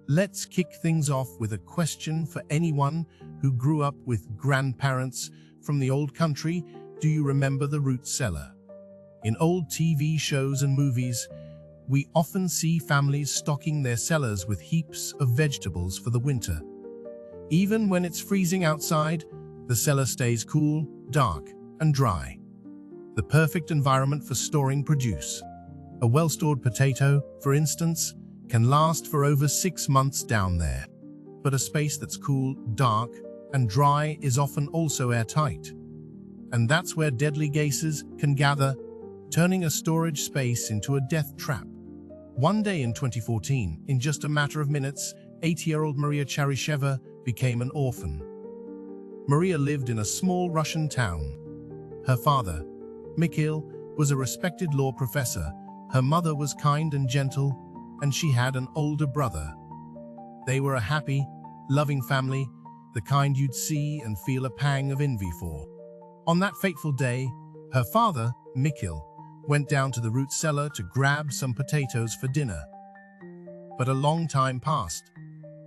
Let's kick things off with a question for anyone who grew up with grandparents from the old country. Do you remember the root cellar? In old TV shows and movies, we often see families stocking their cellars with heaps of vegetables for the winter. Even when it's freezing outside, the cellar stays cool, dark, and dry. The perfect environment for storing produce. A well-stored potato, for instance, can last for over 6 months down there. But a space that's cool, dark, and dry is often also airtight. And that's where deadly gases can gather, turning a storage space into a death trap. One day in 2014, in just a matter of minutes, 80-year-old Maria Charisheva became an orphan. Maria lived in a small Russian town. Her father, Mikhail, was a respected law professor. Her mother was kind and gentle, and she had an older brother. They were a happy, loving family, the kind you'd see and feel a pang of envy for. On that fateful day, her father, Mikhail, went down to the root cellar to grab some potatoes for dinner. But a long time passed,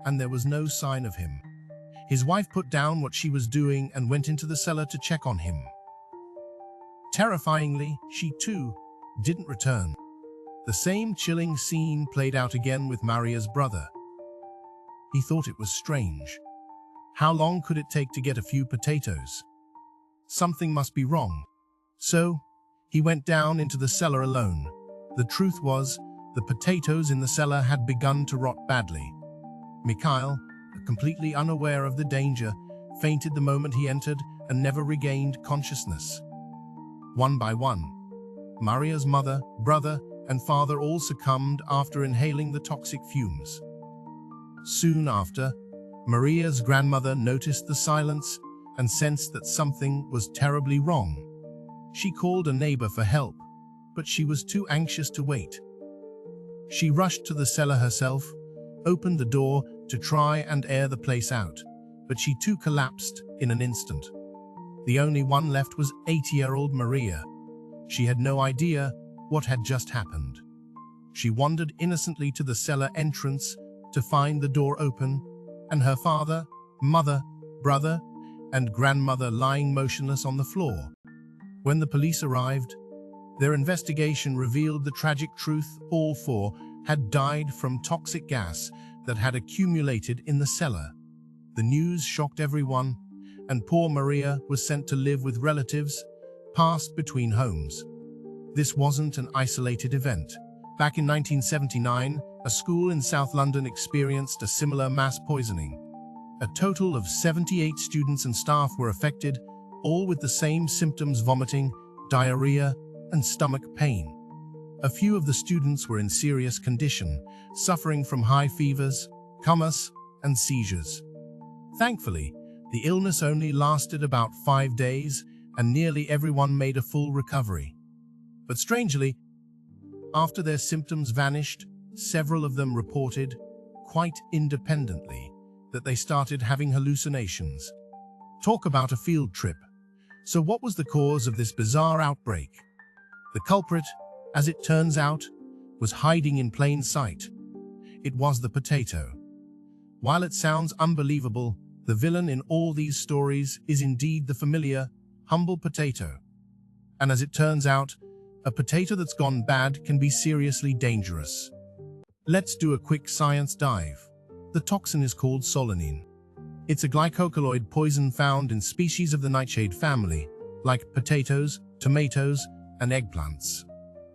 and there was no sign of him. His wife put down what she was doing and went into the cellar to check on him. Terrifyingly, she too didn't return. The same chilling scene played out again with Maria's brother. He thought it was strange. How long could it take to get a few potatoes? Something must be wrong. So, he went down into the cellar alone. The truth was, the potatoes in the cellar had begun to rot badly. Mikhail, completely unaware of the danger, fainted the moment he entered and never regained consciousness. One by one, Maria's mother, brother, and father all succumbed after inhaling the toxic fumes. Soon after, Maria's grandmother noticed the silence and sensed that something was terribly wrong. She called a neighbor for help, but she was too anxious to wait. She rushed to the cellar herself, opened the door to try and air the place out, but she too collapsed in an instant. The only one left was 80-year-old Maria. She had no idea what had just happened. She wandered innocently to the cellar entrance to find the door open, and her father, mother, brother, and grandmother lying motionless on the floor. When the police arrived, their investigation revealed the tragic truth: all four had died from toxic gas that had accumulated in the cellar. The news shocked everyone, and poor Maria was sent to live with relatives, passed between homes. This wasn't an isolated event. Back in 1979, a school in South London experienced a similar mass poisoning. A total of 78 students and staff were affected, all with the same symptoms: vomiting, diarrhea, and stomach pain. A few of the students were in serious condition, suffering from high fevers, comas, and seizures. Thankfully, the illness only lasted about 5 days, and nearly everyone made a full recovery. But strangely, after their symptoms vanished, several of them reported, quite independently, that they started having hallucinations. Talk about a field trip. So what was the cause of this bizarre outbreak? The culprit, as it turns out, was hiding in plain sight. It was the potato. While it sounds unbelievable, the villain in all these stories is indeed the familiar, humble potato. And as it turns out, a potato that's gone bad can be seriously dangerous. Let's do a quick science dive. The toxin is called Solanine. It's a glycoalkaloid poison found in species of the nightshade family, like potatoes, tomatoes, and eggplants.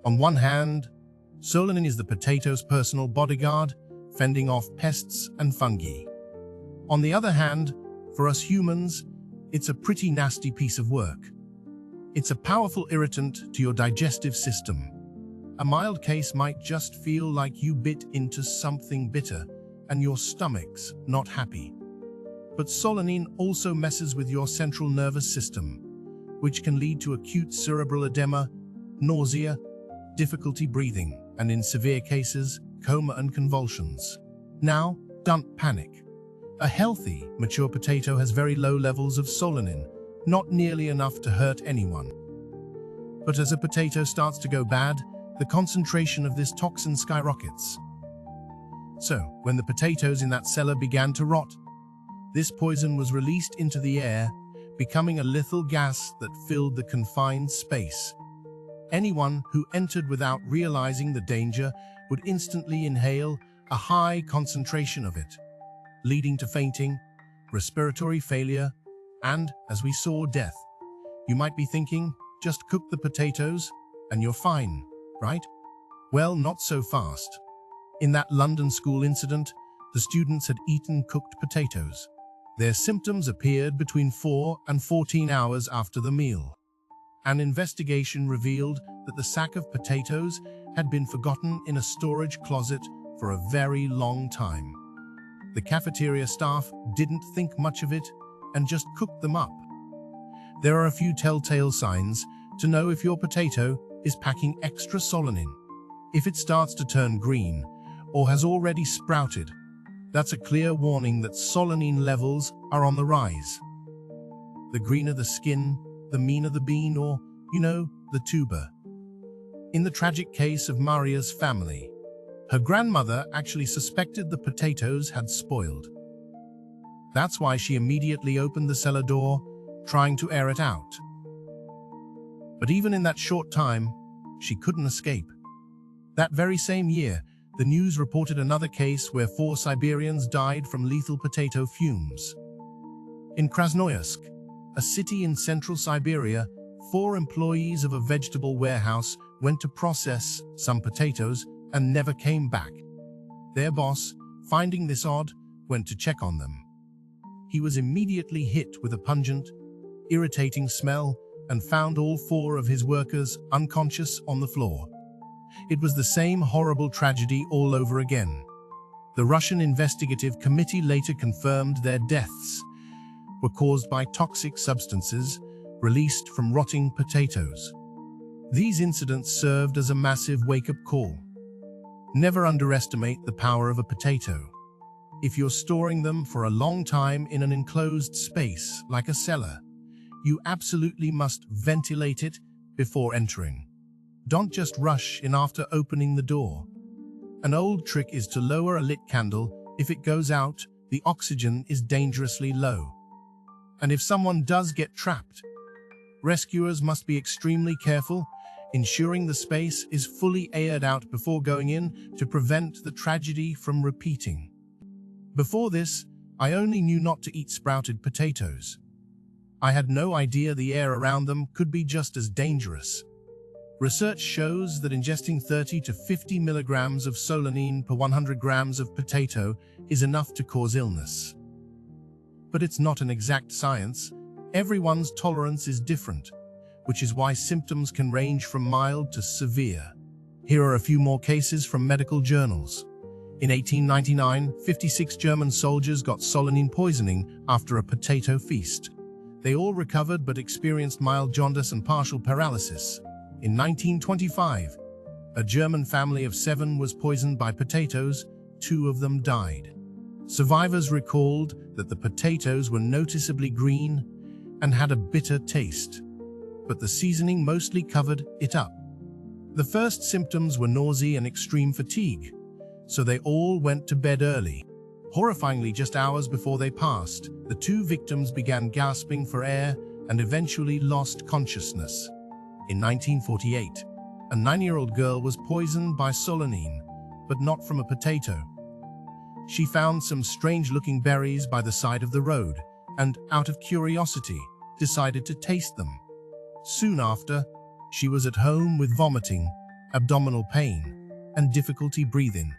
On one hand, Solanine is the potato's personal bodyguard, fending off pests and fungi. On the other hand, for us humans, it's a pretty nasty piece of work. It's a powerful irritant to your digestive system. A mild case might just feel like you bit into something bitter and your stomach's not happy. But Solanine also messes with your central nervous system, which can lead to acute cerebral edema, nausea, difficulty breathing, and in severe cases, coma and convulsions. Now, don't panic. A healthy, mature potato has very low levels of Solanine, not nearly enough to hurt anyone. But as a potato starts to go bad, the concentration of this toxin skyrockets. So, when the potatoes in that cellar began to rot, this poison was released into the air, becoming a lethal gas that filled the confined space. Anyone who entered without realizing the danger would instantly inhale a high concentration of it, leading to fainting, respiratory failure, and, as we saw, death. You might be thinking, just cook the potatoes and you're fine, right? Well, not so fast. In that London school incident, the students had eaten cooked potatoes. Their symptoms appeared between 4 and 14 hours after the meal. An investigation revealed that the sack of potatoes had been forgotten in a storage closet for a very long time. The cafeteria staff didn't think much of it and just cooked them up. There are a few telltale signs to know if your potato is packing extra solanine. If it starts to turn green or has already sprouted, that's a clear warning that solanine levels are on the rise. The greener the skin, the meaner the bean, or, the tuber. In the tragic case of Maria's family, her grandmother actually suspected the potatoes had spoiled. That's why she immediately opened the cellar door, trying to air it out. But even in that short time, she couldn't escape. That very same year, the news reported another case where 4 Siberians died from lethal potato fumes. In Krasnoyarsk, a city in central Siberia, 4 employees of a vegetable warehouse went to process some potatoes and never came back. Their boss, finding this odd, went to check on them. He was immediately hit with a pungent, irritating smell and found all 4 of his workers unconscious on the floor. It was the same horrible tragedy all over again. The Russian investigative committee later confirmed their deaths were caused by toxic substances released from rotting potatoes. These incidents served as a massive wake-up call. Never underestimate the power of a potato. If you're storing them for a long time in an enclosed space like a cellar, you absolutely must ventilate it before entering. Don't just rush in after opening the door. An old trick is to lower a lit candle. If it goes out, the oxygen is dangerously low. And if someone does get trapped, rescuers must be extremely careful, ensuring the space is fully aired out before going in to prevent the tragedy from repeating. Before this, I only knew not to eat sprouted potatoes. I had no idea the air around them could be just as dangerous. Research shows that ingesting 30 to 50 milligrams of solanine per 100 grams of potato is enough to cause illness. But it's not an exact science. Everyone's tolerance is different, which is why symptoms can range from mild to severe. Here are a few more cases from medical journals. In 1899, 56 German soldiers got solanine poisoning after a potato feast. They all recovered but experienced mild jaundice and partial paralysis. In 1925, a German family of 7 was poisoned by potatoes. 2 of them died. Survivors recalled that the potatoes were noticeably green and had a bitter taste, but the seasoning mostly covered it up. The first symptoms were nausea and extreme fatigue, so they all went to bed early. Horrifyingly, just hours before they passed, the 2 victims began gasping for air and eventually lost consciousness. In 1948, a 9-year-old girl was poisoned by solanine, but not from a potato. She found some strange-looking berries by the side of the road and, out of curiosity, decided to taste them. Soon after, she was at home with vomiting, abdominal pain, and difficulty breathing.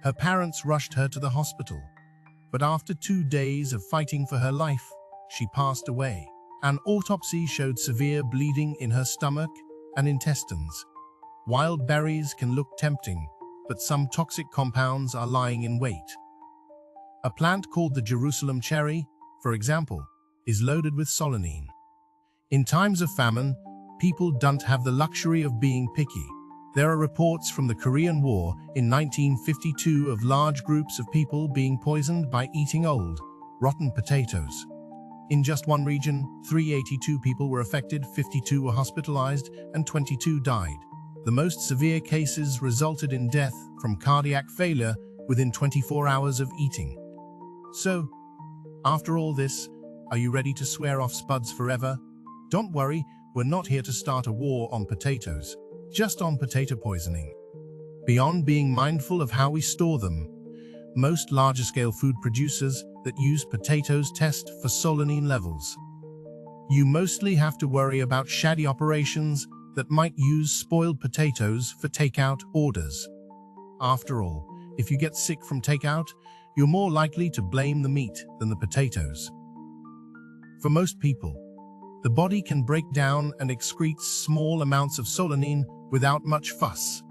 Her parents rushed her to the hospital, but after 2 days of fighting for her life, she passed away. An autopsy showed severe bleeding in her stomach and intestines. Wild berries can look tempting, but some toxic compounds are lying in wait. A plant called the Jerusalem cherry, for example, is loaded with solanine. In times of famine, people don't have the luxury of being picky. There are reports from the Korean War in 1952 of large groups of people being poisoned by eating old, rotten potatoes. In just one region, 382 people were affected, 52 were hospitalized, and 22 died. The most severe cases resulted in death from cardiac failure within 24 hours of eating. So, after all this, are you ready to swear off spuds forever? Don't worry, we're not here to start a war on potatoes, just on potato poisoning. Beyond being mindful of how we store them, most larger-scale food producers that use potatoes test for solanine levels. You mostly have to worry about shady operations that might use spoiled potatoes for takeout orders. After all, if you get sick from takeout, you're more likely to blame the meat than the potatoes. For most people, the body can break down and excrete small amounts of solanine without much fuss.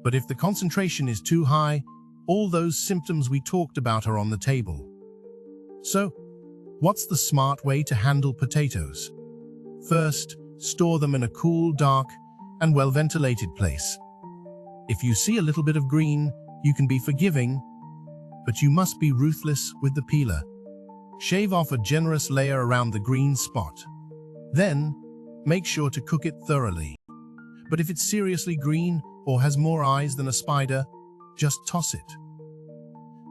But if the concentration is too high, all those symptoms we talked about are on the table. So, what's the smart way to handle potatoes? First, store them in a cool, dark, and well-ventilated place. If you see a little bit of green, you can be forgiving, but you must be ruthless with the peeler. Shave off a generous layer around the green spot. Then, make sure to cook it thoroughly. But if it's seriously green or has more eyes than a spider, just toss it.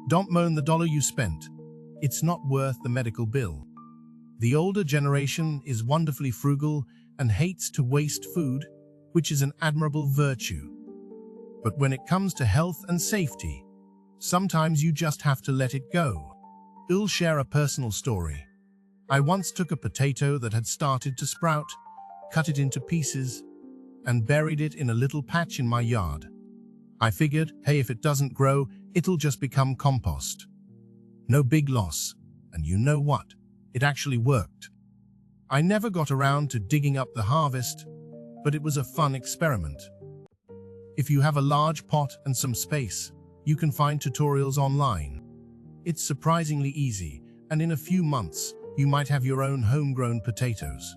Don't moan the dollar you spent. It's not worth the medical bill. The older generation is wonderfully frugal and hates to waste food, which is an admirable virtue. But when it comes to health and safety, sometimes you just have to let it go. I'll share a personal story. I once took a potato that had started to sprout, cut it into pieces, and buried it in a little patch in my yard. I figured, hey, if it doesn't grow, it'll just become compost. No big loss, and you know what? It actually worked. I never got around to digging up the harvest, but it was a fun experiment. If you have a large pot and some space, you can find tutorials online. It's surprisingly easy, and in a few months, you might have your own homegrown potatoes.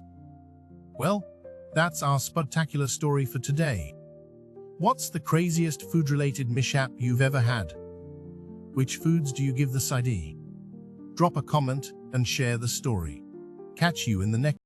Well, that's our spudtacular story for today. What's the craziest food-related mishap you've ever had? Which foods do you give the side? Drop a comment and share the story. Catch you in the next